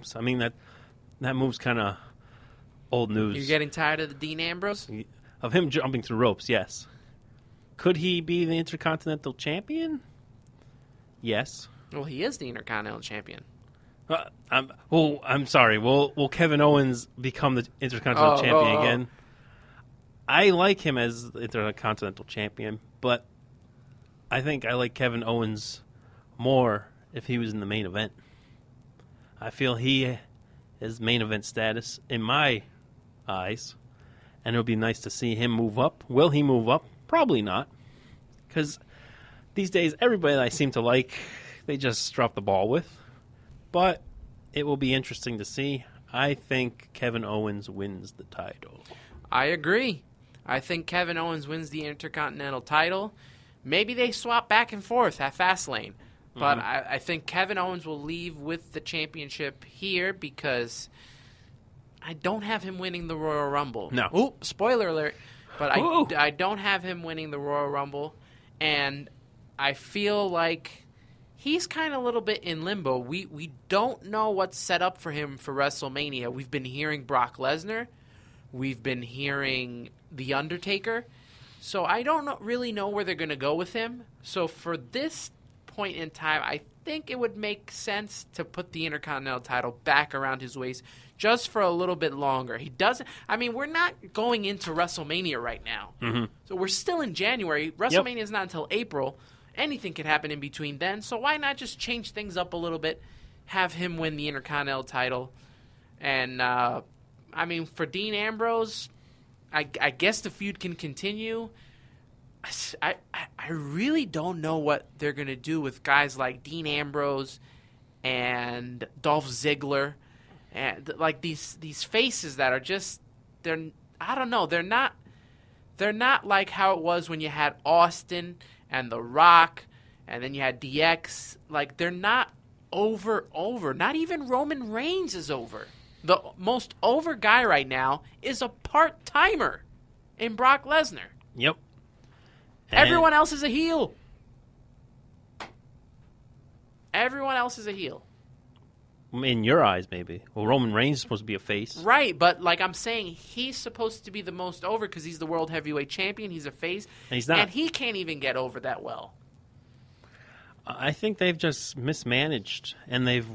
ropes. I mean, that move's kind of old news. You're getting tired of the Dean Ambrose? Of him jumping through ropes, yes. Could he be the Intercontinental Champion? Yes. Well, he is the Intercontinental Champion. I'm sorry. Will Kevin Owens become the Intercontinental Champion again? I like him as the Intercontinental Champion, but I think I like Kevin Owens more if he was in the main event. I feel he is main event status in my eyes, and it would be nice to see him move up. Will he move up? Probably not, because these days everybody that I seem to like, they just drop the ball with. But it will be interesting to see. I think Kevin Owens wins the title. I agree. I think Kevin Owens wins the Intercontinental title. Maybe they swap back and forth at Fastlane. But I think Kevin Owens will leave with the championship here because I don't have him winning the Royal Rumble. No. Ooh, spoiler alert. But I don't have him winning the Royal Rumble. And I feel like he's kind of a little bit in limbo. We don't know what's set up for him for WrestleMania. We've been hearing Brock Lesnar. We've been hearing The Undertaker. So I don't really know where they're going to go with him. So for this point in time, I think it would make sense to put the Intercontinental title back around his waist just for a little bit longer. He doesn't. I mean, we're not going into WrestleMania right now. Mm-hmm. So we're still in January. WrestleMania is not until April. Anything could happen in between then. So why not just change things up a little bit, have him win the Intercontinental title? And, I mean, for Dean Ambrose, I guess the feud can continue. I really don't know what they're going to do with guys like Dean Ambrose and Dolph Ziggler. And like these faces that are just, I don't know, they're not like how it was when you had Austin and The Rock and then you had DX. Like, they're not over. Not even Roman Reigns is over. The most over guy right now is a part-timer in Brock Lesnar. Yep. Everyone else is a heel. Everyone else is a heel. In your eyes, maybe. Well, Roman Reigns is supposed to be a face. Right, but like I'm saying, he's supposed to be the most over because he's the World Heavyweight Champion. He's a face. And he's not. And he can't even get over that well. I think they've just mismanaged, and they've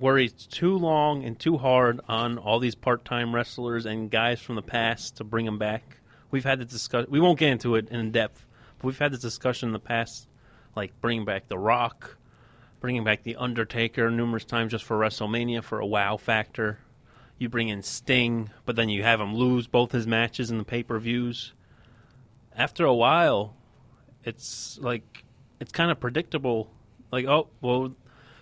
worried too long and too hard on all these part-time wrestlers and guys from the past to bring them back. We've had the discussion. We won't get into it in depth, but we've had this discussion in the past, like bringing back The Rock, bringing back The Undertaker numerous times just for WrestleMania for a wow factor. You bring in Sting, but then you have him lose both his matches in the pay-per-views. After a while, it's kind of predictable. Like, oh, well,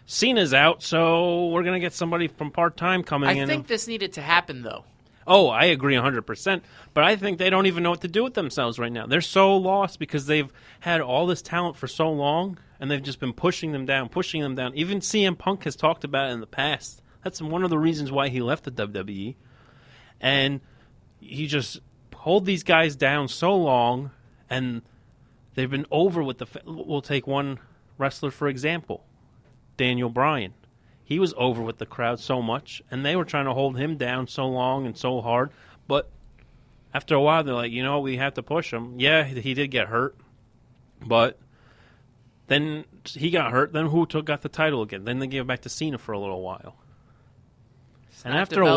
Cena's out, so we're going to get somebody from part-time coming in. I think this needed to happen, though. Oh, I agree 100%. But I think they don't even know what to do with themselves right now. They're so lost because they've had all this talent for so long, and they've just been pushing them down. Even CM Punk has talked about it in the past. That's one of the reasons why he left the WWE. And he just hold these guys down so long, and they've been over with we'll take one wrestler, for example, Daniel Bryan. He was over with the crowd so much, and they were trying to hold him down so long and so hard. But after a while, they're like, we have to push him. Yeah, he did get hurt, but then he got hurt. Then who got the title again? Then they gave it back to Cena for a little while. And after a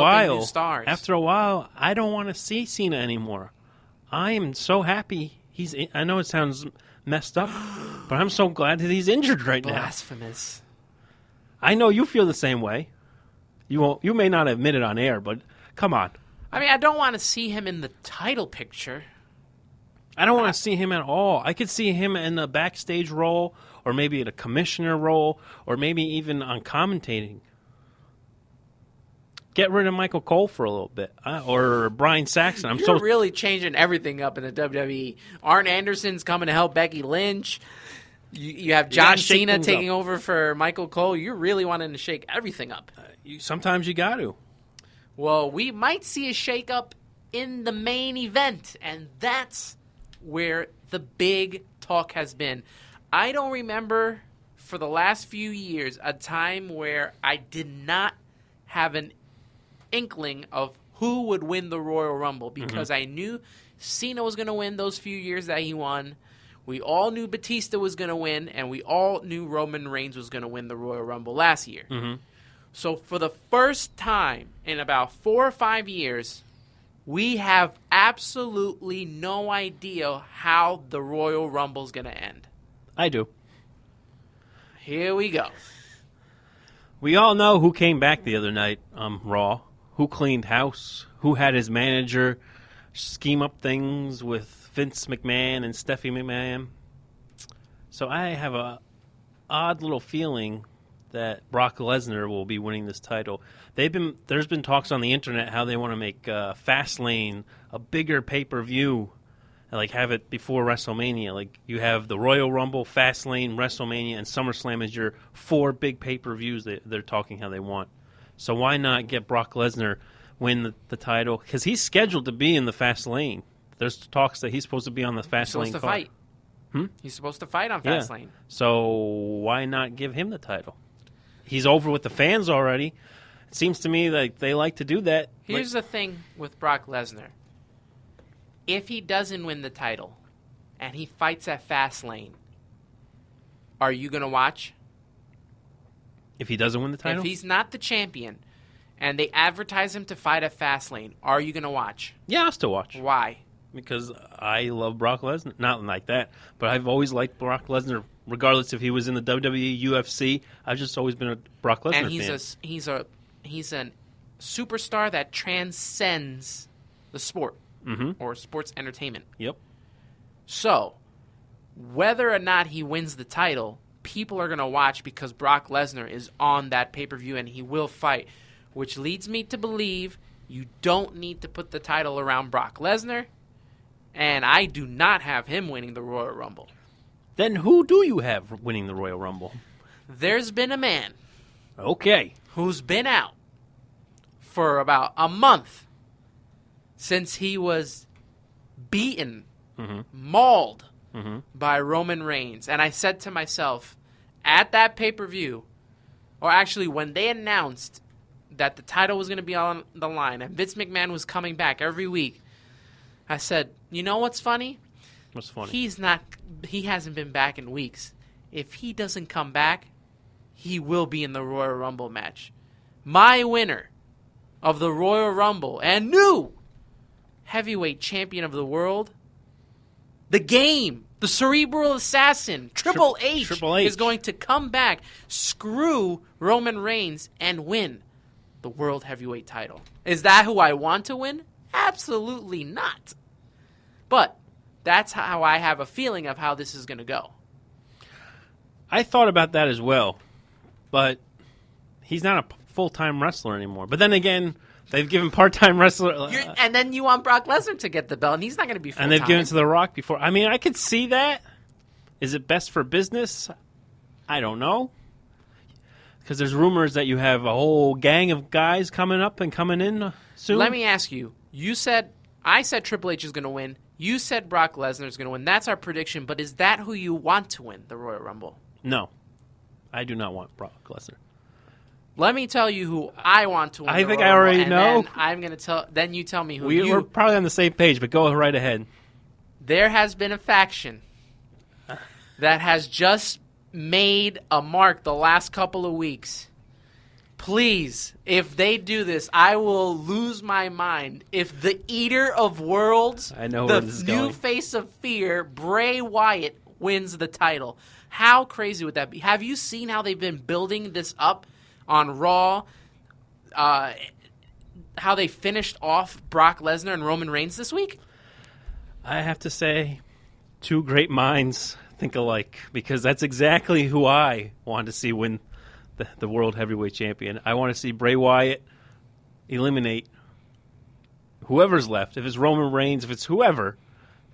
while, I don't want to see Cena anymore. I am so happy I know it sounds messed up, but I'm so glad that he's injured right now. Blasphemous. I know you feel the same way. You may not admit it on air, but come on. I mean, I don't want to see him in the title picture. I don't want to see him at all. I could see him in a backstage role, or maybe in a commissioner role, or maybe even on commentating. Get rid of Michael Cole for a little bit, or Brian Saxon. You're really changing everything up in the WWE. Arn Anderson's coming to help Becky Lynch. You have John Cena taking over for Michael Cole. You're really wanting to shake everything up. Sometimes you got to. Well, we might see a shake-up in the main event, and that's where the big talk has been. I don't remember for the last few years a time where I did not have an inkling of who would win the Royal Rumble because I knew Cena was going to win those few years that he won. We all knew Batista was going to win, and we all knew Roman Reigns was going to win the Royal Rumble last year. So for the first time in about 4 or 5 years, we have absolutely no idea how the Royal Rumble is going to end. I do. Here we go. We all know who came back the other night, Raw. Who cleaned house, who had his manager scheme up things with Vince McMahon and Stephanie McMahon. So I have a odd little feeling that Brock Lesnar will be winning this title. There's been talks on the internet how they want to make Fastlane a bigger pay-per-view, and like have it before WrestleMania. Like you have the Royal Rumble, Fastlane, WrestleMania, and SummerSlam as your 4 big pay-per-views that they're talking how they want. So why not get Brock Lesnar win the title? Because he's scheduled to be in the Fastlane. There's talks that he's supposed to be on the Fastlane card. He's supposed to fight. He's supposed to fight on Fastlane. So why not give him the title? He's over with the fans already. It seems to me like they like to do that. Here's the thing with Brock Lesnar. If he doesn't win the title and he fights at Fastlane, are you going to watch? If he doesn't win the title? If he's not the champion and they advertise him to fight at Fastlane, are you going to watch? Yeah, I'll still watch. Why? Because I love Brock Lesnar. Not like that, but I've always liked Brock Lesnar, regardless if he was in the WWE, UFC. I've just always been a Brock Lesnar fan. And he's a superstar that transcends the sport or sports entertainment. Yep. So, whether or not he wins the title, people are going to watch because Brock Lesnar is on that pay-per-view and he will fight, which leads me to believe you don't need to put the title around Brock Lesnar, and I do not have him winning the Royal Rumble. Then who do you have winning the Royal Rumble? There's been a man who's been out for about a month since he was beaten, mauled by Roman Reigns. And I said to myself, at that pay-per-view, or actually when they announced that the title was going to be on the line and Vince McMahon was coming back every week, I said, you know what's funny? What's funny? He hasn't been back in weeks. If he doesn't come back, he will be in the Royal Rumble match. My winner of the Royal Rumble and new heavyweight champion of the world, the Game, the Cerebral Assassin, Triple H is going to come back, screw Roman Reigns, and win the World Heavyweight title. Is that who I want to win? Absolutely not. But that's how I have a feeling of how this is going to go. I thought about that as well, but he's not a full-time wrestler anymore. But then again, they've given part-time wrestler... and then you want Brock Lesnar to get the belt, and he's not going to be full-time. And they've given it to The Rock before. I mean, I could see that. Is it best for business? I don't know. Because there's rumors that you have a whole gang of guys coming up and coming in soon. Let me ask you. I said Triple H is going to win. You said Brock Lesnar is going to win. That's our prediction. But is that who you want to win the Royal Rumble? No. I do not want Brock Lesnar. Let me tell you who I want to win I the think Royal I already Rumble, know. And then I'm going to tell. Then you tell me who We're probably on the same page, but go right ahead. There has been a faction that has just made a mark the last couple of weeks. Please, if they do this, I will lose my mind. If the Eater of Worlds, the new face of fear, Bray Wyatt, wins the title. How crazy would that be? Have you seen how they've been building this up on Raw? How they finished off Brock Lesnar and Roman Reigns this week? I have to say, two great minds think alike, because that's exactly who I want to see win the World Heavyweight Champion. I want to see Bray Wyatt eliminate whoever's left, if it's Roman Reigns, if it's whoever,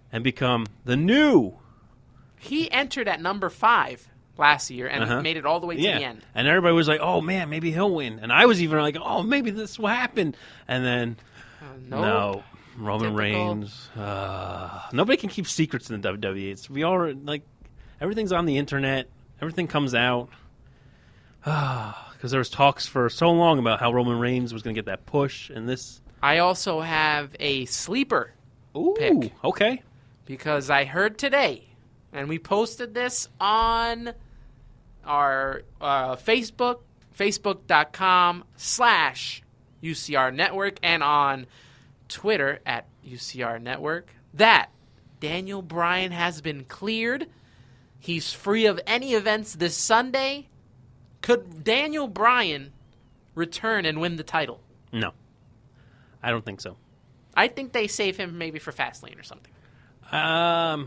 and become the new. He entered at number 5 last year and made it all the way to the end. And everybody was like, oh, man, maybe he'll win. And I was even like, oh, maybe this will happen. And then, no, Roman Reigns. Nobody can keep secrets in the WWE. We all, like, everything's on the internet. Everything comes out. because there was talks for so long about how Roman Reigns was going to get that push and this. I also have a sleeper Ooh, pick. Okay. Because I heard today, and we posted this on our Facebook, facebook.com/UCR Network, and on Twitter at UCR Network, that Daniel Bryan has been cleared. He's free of any events this Sunday. Could Daniel Bryan return and win the title? No. I don't think so. I think they save him maybe for Fastlane or something. I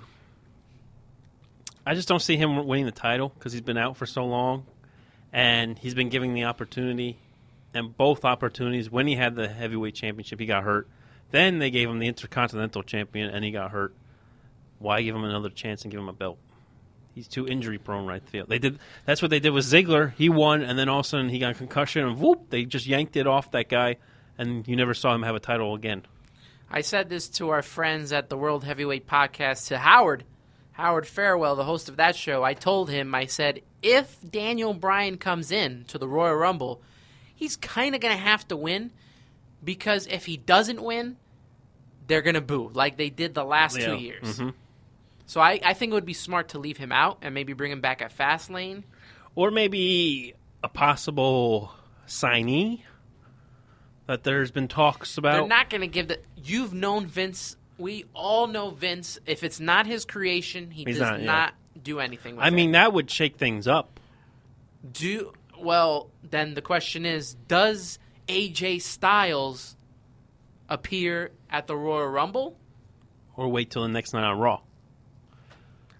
just don't see him winning the title because he's been out for so long, and he's been given the opportunity. And both opportunities, when he had the heavyweight championship, he got hurt. Then they gave him the Intercontinental Champion, and he got hurt. Why give him another chance and give him a belt? He's too injury prone right field. That's what they did with Ziggler. He won, and then all of a sudden he got a concussion, and whoop, they just yanked it off that guy, and you never saw him have a title again. I said this to our friends at the World Heavyweight Podcast, to Howard Farewell, the host of that show. I told him, I said, if Daniel Bryan comes in to the Royal Rumble, he's kind of going to have to win, because if he doesn't win, they're going to boo, like they did the last 2 years. Mm-hmm. So I think it would be smart to leave him out and maybe bring him back at Fastlane. Or maybe a possible signee that there's been talks about. They're not going to give the... You've known Vince. We all know Vince. If it's not his creation, he does not do anything with it. I mean, that would shake things up. Well, then the question is, does AJ Styles appear at the Royal Rumble? Or wait till the next night on Raw?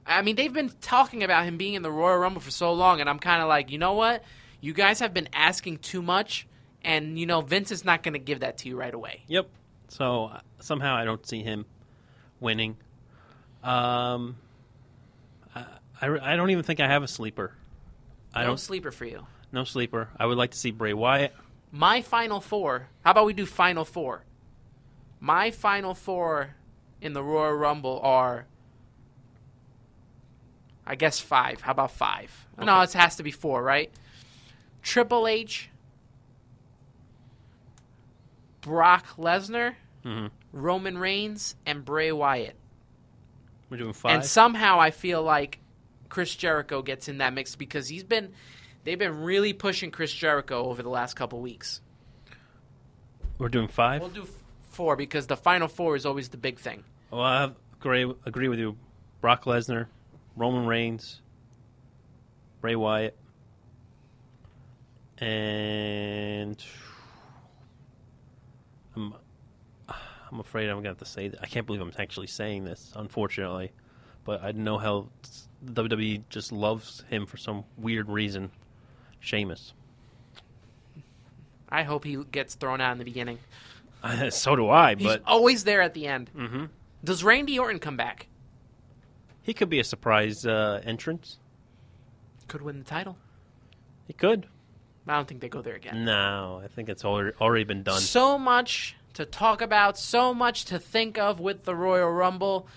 I mean, they've been talking about him being in the Royal Rumble for so long, and I'm kind of like, you know what? You guys have been asking too much, and, Vince is not going to give that to you right away. Yep. So, somehow I don't see him winning. I don't even think I have a sleeper. No sleeper for you. No sleeper. I would like to see Bray Wyatt. My Final Four. How about we do Final Four? My Final Four in the Royal Rumble are... I guess 5. How about 5? Okay. No, it has to be 4, right? Triple H, Brock Lesnar, Roman Reigns, and Bray Wyatt. We're doing 5. And somehow I feel like Chris Jericho gets in that mix because they've been really pushing Chris Jericho over the last couple weeks. We're doing 5? We'll do 4 because the Final Four is always the big thing. Well, I agree with you. Brock Lesnar, Roman Reigns, Bray Wyatt, and I'm afraid I'm going to have to say that. I can't believe I'm actually saying this, unfortunately, but I know how WWE just loves him for some weird reason. Sheamus. I hope he gets thrown out in the beginning. So do I, but... He's always there at the end. Mm-hmm. Does Randy Orton come back? He could be a surprise entrance. Could win the title. He could. I don't think they go there again. No, I think it's already been done. So much to talk about, so much to think of with the Royal Rumble.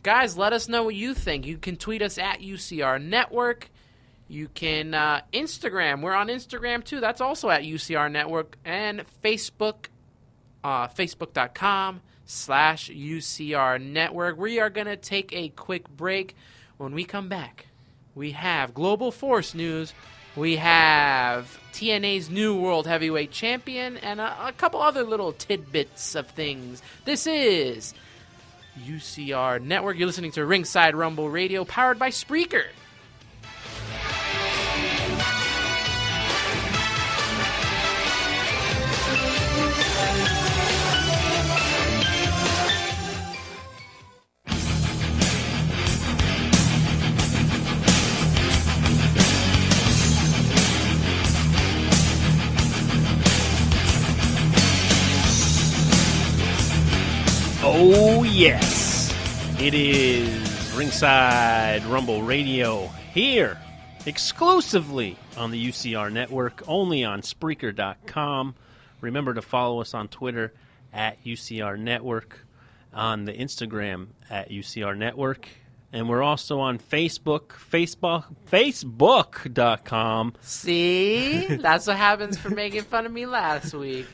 Guys, let us know what you think. You can tweet us at UCR Network. You can Instagram. We're on Instagram, too. That's also at UCR Network. And Facebook, facebook.com/UCR Network. We are going to take a quick break. When we come back, we have Global Force News. We have TNA's new World Heavyweight Champion and a couple other little tidbits of things. This is UCR Network. You're listening to Ringside Rumble Radio, powered by Spreaker. Oh, yes. It is Ringside Rumble Radio here exclusively on the UCR Network, only on Spreaker.com. Remember to follow us on Twitter at UCR Network, on the Instagram at UCR Network, And we're also on Facebook.com. See? That's what happens for making fun of me last week.